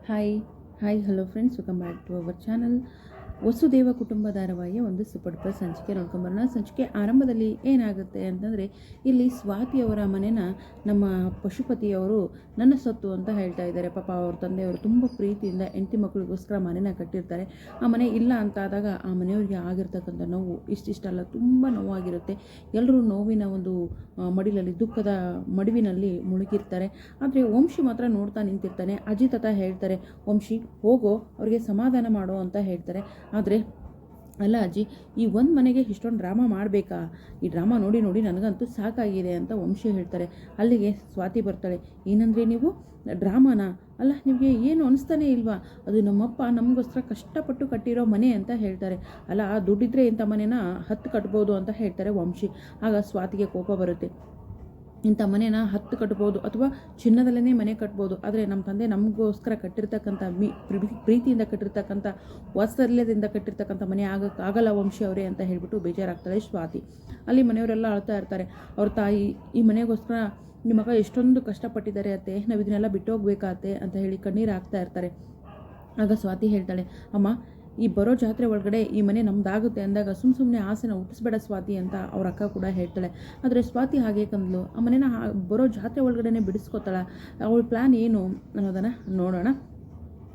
Hi hi hello friends, welcome back to our channel. Vasudeva Kutumba ಧಾರಾವಾಹಿಯ ಒಂದು super duper ಸಂಚಿಕೆ ನೋಡ್ಕೊಂಬರೋಣ. ಸಂಚಿಕೆ ಆರಂಭದಲ್ಲಿ ಏನಾಗುತ್ತೆ ಅಂತಂದರೆ, ಇಲ್ಲಿ ಸ್ವಾತಿಯವರ ಮನೆನ ನಮ್ಮ ಪಶುಪತಿಯವರು ನನ್ನ ಸೊತ್ತು ಅಂತ ಹೇಳ್ತಾ ಇದ್ದಾರೆ. ಪಾಪ ಅವ್ರ ತಂದೆಯವರು ತುಂಬ ಪ್ರೀತಿಯಿಂದ ಹೆಂಡತಿ ಮಕ್ಕಳಿಗೋಸ್ಕರ ಮನೆನ ಕಟ್ಟಿರ್ತಾರೆ. ಆ ಮನೆ ಇಲ್ಲ ಅಂತಾದಾಗ ಆ ಮನೆಯವರಿಗೆ ಆಗಿರ್ತಕ್ಕಂಥ ನೋವು ಇಷ್ಟಿಷ್ಟಲ್ಲ, ತುಂಬ ನೋವಾಗಿರುತ್ತೆ. ಎಲ್ಲರೂ ನೋವಿನ ಒಂದು ಮಡಿಲಲ್ಲಿ, ದುಃಖದ ಮಡುವಿನಲ್ಲಿ ಮುಳುಗಿರ್ತಾರೆ. ಆದರೆ ವಂಶಿ ಮಾತ್ರ ನೋಡ್ತಾ ನಿಂತಿರ್ತಾನೆ. ಅಜಿತ್ ಅತ್ತ ಹೇಳ್ತಾರೆ, ವಂಶಿ ಹೋಗೋ, ಅವ್ರಿಗೆ ಸಮಾಧಾನ ಮಾಡೋ ಅಂತ ಹೇಳ್ತಾರೆ. ಆದರೆ ಅಲ್ಲ ಅಜ್ಜಿ, ಈ ಒಂದು ಮನೆಗೆ ಇಷ್ಟೊಂದು ಡ್ರಾಮಾ ಮಾಡಬೇಕಾ? ಈ ಡ್ರಾಮಾ ನೋಡಿ ನೋಡಿ ನನಗಂತೂ ಸಾಕಾಗಿದೆ ಅಂತ ವಂಶಿ ಹೇಳ್ತಾರೆ. ಅಲ್ಲಿಗೆ ಸ್ವಾತಿ ಬರ್ತಾಳೆ. ಏನಂದರೆ ನೀವು ಡ್ರಾಮಾನ? ಅಲ್ಲ, ನಿಮಗೆ ಏನು ಅನಿಸ್ತಾನೆ ಇಲ್ವಾ? ಅದು ನಮ್ಮಪ್ಪ ನಮಗೋಸ್ಕರ ಕಷ್ಟಪಟ್ಟು ಕಟ್ಟಿರೋ ಮನೆ ಅಂತ ಹೇಳ್ತಾರೆ. ಅಲ್ಲ, ದುಡ್ಡಿದ್ರೆ ಇಂಥ ಮನೆನ 10 ಕಟ್ಬೋದು ಅಂತ ಹೇಳ್ತಾರೆ ವಂಶಿ. ಆಗ ಸ್ವಾತಿಗೆ ಕೋಪ ಬರುತ್ತೆ. ಇಂಥ ಮನೇನ 10 ಕಟ್ಬೋದು ಅಥವಾ ಚಿನ್ನದಲ್ಲೇ ಮನೆ ಕಟ್ಬೋದು, ಆದರೆ ನಮ್ಮ ತಂದೆ ನಮಗೋಸ್ಕರ ಕಟ್ಟಿರ್ತಕ್ಕಂಥ ಪ್ರೀತಿಯಿಂದ ಕಟ್ಟಿರ್ತಕ್ಕಂಥ, ವಾತ್ಸಲ್ಯದಿಂದ ಕಟ್ಟಿರ್ತಕ್ಕಂಥ ಮನೆ ಆಗಲ್ಲ ವಂಶಿ ಅವರೇ ಅಂತ ಹೇಳ್ಬಿಟ್ಟು ಬೇಜಾರಾಗ್ತಾಳೆ ಸ್ವಾತಿ. ಅಲ್ಲಿ ಮನೆಯವರೆಲ್ಲ ಅಳ್ತಾ ಇರ್ತಾರೆ. ಅವ್ರ ತಾಯಿ, ಈ ಮನೆಗೋಸ್ಕರ ನಿಮ್ಮ ಮಗ ಎಷ್ಟೊಂದು ಕಷ್ಟಪಟ್ಟಿದ್ದಾರೆ ಅತ್ತೆ, ನಾವು ಇದನ್ನೆಲ್ಲ ಬಿಟ್ಟು ಹೋಗ್ಬೇಕಾತ್ತೆ ಅಂತ ಹೇಳಿ ಕಣ್ಣೀರು ಹಾಕ್ತಾ ಇರ್ತಾರೆ. ಆಗ ಸ್ವಾತಿ ಹೇಳ್ತಾಳೆ, ಅಮ್ಮ, ಈ ಬರೋ ಜಾತ್ರೆ ಒಳಗಡೆ ಈ ಮನೆ ನಮ್ದಾಗುತ್ತೆ ಅಂದಾಗ ಸುಮ್ಮನೆ ಆಸೆನ ಹುಟ್ಟಿಸ್ಬೇಡ ಸ್ವಾತಿ ಅಂತ ಅವ್ರ ಅಕ್ಕ ಕೂಡ ಹೇಳ್ತಾಳೆ. ಆದರೆ ಸ್ವಾತಿ ಹಾಗೆ ಕಂದ್ಲು. ಆ ಮನೆನ ಬರೋ ಜಾತ್ರೆ ಒಳಗಡೆ ಬಿಡಿಸ್ಕೊತಾಳ. ಅವಳ ಪ್ಲ್ಯಾನ್ ಏನು ಅನ್ನೋದನ್ನು ನೋಡೋಣ.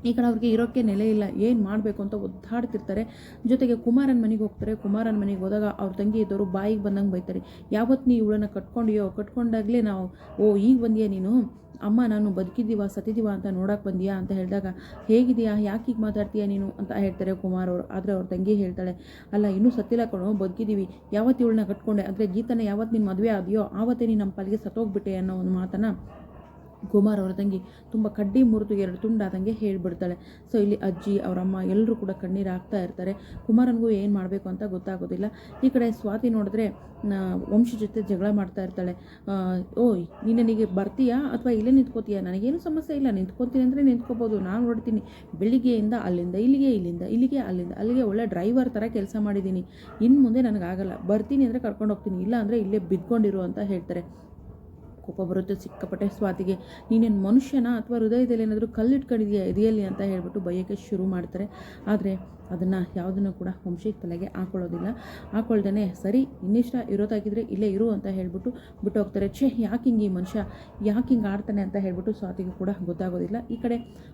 ಈ ಕಡೆ ಅವ್ರಿಗೆ ಇರೋಕ್ಕೆ ನೆಲೆ ಇಲ್ಲ, ಏನು ಮಾಡಬೇಕು ಅಂತ ಒದ್ದಾಡ್ತಿರ್ತಾರೆ. ಜೊತೆಗೆ ಕುಮಾರನ ಮನೆಗೆ ಹೋಗ್ತಾರೆ. ಕುಮಾರನ ಮನೆಗೆ ಹೋದಾಗ ಅವ್ರ ತಂಗಿ ಇದ್ದವರು ಬಾಯಿಗೆ ಬಂದಂಗೆ ಬೈತಾರೆ. ಯಾವತ್ತು ನೀ ಇವಳನ್ನು ಕಟ್ಕೊಂಡಾಗಲೇ ನಾವು, ಓ ಈಗ ಬಂದಿಯಾ ನೀನು, ಅಮ್ಮ ನಾನು ಬದುಕಿದ್ದೀವ ಸತ್ತಿದ್ದೀವ ಅಂತ ನೋಡೋಕೆ ಬಂದಿಯಾ ಅಂತ ಹೇಳಿದಾಗ, ಹೇಗಿದೆಯಾ, ಯಾಕೆ ಈಗ ಮಾತಾಡ್ತೀಯಾ ನೀನು ಅಂತ ಹೇಳ್ತಾರೆ ಕುಮಾರ್ ಅವರು. ಆದರೆ ಅವ್ರ ತಂಗಿ ಹೇಳ್ತಾಳೆ, ಅಲ್ಲ ಇನ್ನೂ ಸತ್ತಿಲ್ಲ ಕಣೋ, ಬದುಕಿದ್ದೀವಿ. ಯಾವತ್ತು ಇವಳನ್ನ ಕಟ್ಕೊಂಡೆ, ಅಂದರೆ ಗೀತನ ಯಾವತ್ತು ನೀನು ಮದುವೆ ಆದೆಯೋ ಆವತ್ತೇ ನೀನು ನಮ್ಮ ಪಾಲಿಗೆ ಸತ್ತೋಗ್ಬಿಟ್ಟೆ ಅನ್ನೋ ಒಂದು ಮಾತನ್ನು ಕುಮಾರ್ ಅವರ ತಂಗಿ ತುಂಬ ಕಡ್ಡಿ ಮುರಿದು 2 ತುಂಡಾದಂಗೆ ಹೇಳಿಬಿಡ್ತಾಳೆ. ಸೊ ಇಲ್ಲಿ ಅಜ್ಜಿ, ಅವರಮ್ಮ ಎಲ್ಲರೂ ಕೂಡ ಕಣ್ಣೀರು ಹಾಕ್ತಾ ಇರ್ತಾರೆ. ಕುಮಾರನಿಗೂ ಏನು ಮಾಡಬೇಕು ಅಂತ ಗೊತ್ತಾಗೋದಿಲ್ಲ. ಈ ಕಡೆ ಸ್ವಾತಿ ನೋಡಿದ್ರೆ ವಂಶಿ ಜೊತೆ ಜಗಳ ಮಾಡ್ತಾ ಇರ್ತಾಳೆ. ಓಯ್, ನೀನು ನನಗೆ ಬರ್ತೀಯಾ ಅಥವಾ ಇಲ್ಲೇ ನಿಂತ್ಕೋತೀಯಾ? ನನಗೇನು ಸಮಸ್ಯೆ ಇಲ್ಲ, ನಿಂತ್ಕೊತೀನಿ ಅಂದರೆ ನಿಂತ್ಕೋಬೋದು, ನಾನು ನೋಡ್ತೀನಿ. ಬೆಳಿಗ್ಗೆಯಿಂದ ಅಲ್ಲಿಂದ ಇಲ್ಲಿಗೆ, ಇಲ್ಲಿಂದ ಇಲ್ಲಿಗೆ, ಅಲ್ಲಿಂದ ಅಲ್ಲಿಗೆ ಒಳ್ಳೆ ಡ್ರೈವರ್ ಥರ ಕೆಲಸ ಮಾಡಿದ್ದೀನಿ. ಇನ್ನು ಮುಂದೆ ನನಗಾಗಲ್ಲ. ಬರ್ತೀನಿ ಅಂದರೆ ಕರ್ಕೊಂಡು ಹೋಗ್ತೀನಿ, ಇಲ್ಲ ಅಂದರೆ ಇಲ್ಲೇ ಬಿದ್ಕೊಂಡಿರು ಅಂತ ಹೇಳ್ತಾರೆ. ಕೋಪ ಬರುತ್ತೆ ಸಿಕ್ಕಾಪಟ್ಟೆ ಸ್ವಾತಿಗೆ. ನೀನೇನು ಮನುಷ್ಯನ ಅಥವಾ ಹೃದಯದಲ್ಲಿ ಏನಾದರೂ ಕಲ್ಲಿಟ್ಕೊಂಡಿದೆಯಾ ಎದೆಯಲ್ಲಿ ಅಂತ ಹೇಳ್ಬಿಟ್ಟು ಬೈಯೋಕ್ಕೆ ಶುರು ಮಾಡ್ತಾರೆ. ಆದರೆ ಅದನ್ನು ಯಾವುದನ್ನು ಕೂಡ ವಂಶಿ ತಲೆಗೆ ಹಾಕೊಳ್ದೇ ಸರಿ, ಇನ್ನಿಷ್ಟ ಇರೋದಾಗಿದ್ದರೆ ಇಲ್ಲೇ ಇರು ಅಂತ ಹೇಳ್ಬಿಟ್ಟು ಬಿಟ್ಟು ಹೋಗ್ತಾರೆ. ಯಾಕೆ ಹಿಂಗೆ ಈ ಮನುಷ್ಯ ಯಾಕೆ ಹಿಂಗೆ ಆಡ್ತಾನೆ ಅಂತ ಹೇಳ್ಬಿಟ್ಟು ಸ್ವಾತಿಗೂ ಕೂಡ ಗೊತ್ತಾಗೋದಿಲ್ಲ.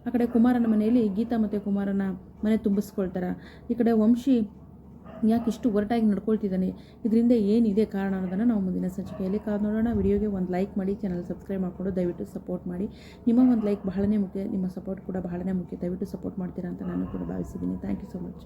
ಆ ಕಡೆ ಕುಮಾರನ ಮನೆಯಲ್ಲಿ ಗೀತಾ ಮತ್ತು ಕುಮಾರನ ಮನೆ ತುಂಬಿಸ್ಕೊಳ್ತಾರೆ. ಈ ಕಡೆ ವಂಶಿ ಯಾಕೆ ಇಷ್ಟು ಒರಟಾಗಿ ನಡ್ಕೊಳ್ತಿದ್ದಾನೆ, ಇದರಿಂದ ಏನಿದೆ ಕಾರಣ ಅನ್ನೋದನ್ನು ನಾವು ಮುಂದಿನ ಸಂಚಿಕೆಯಲ್ಲಿ ಕಾದು ನೋಡೋಣ. ವಿಡಿಯೋಗೆ ಒಂದು ಲೈಕ್ ಮಾಡಿ, ಚಾನಲ್ ಸಬ್ಸ್ಕ್ರೈಬ್ ಮಾಡಿಕೊಂಡು ದಯವಿಟ್ಟು ಸಪೋರ್ಟ್ ಮಾಡಿ. ನಿಮ್ಮ ಒಂದು ಲೈಕ್ ಬಹಳನೇ ಮುಖ್ಯ, ನಿಮ್ಮ ಸಪೋರ್ಟ್ ಕೂಡ ಬಹಳನೇ ಮುಖ್ಯ. ದಯವಿಟ್ಟು ಸಪೋರ್ಟ್ ಮಾಡ್ತೀರಾ ಅಂತ ನಾನು ಕೂಡ ಭಾವಿಸಿದ್ದೀನಿ. Thank you so much.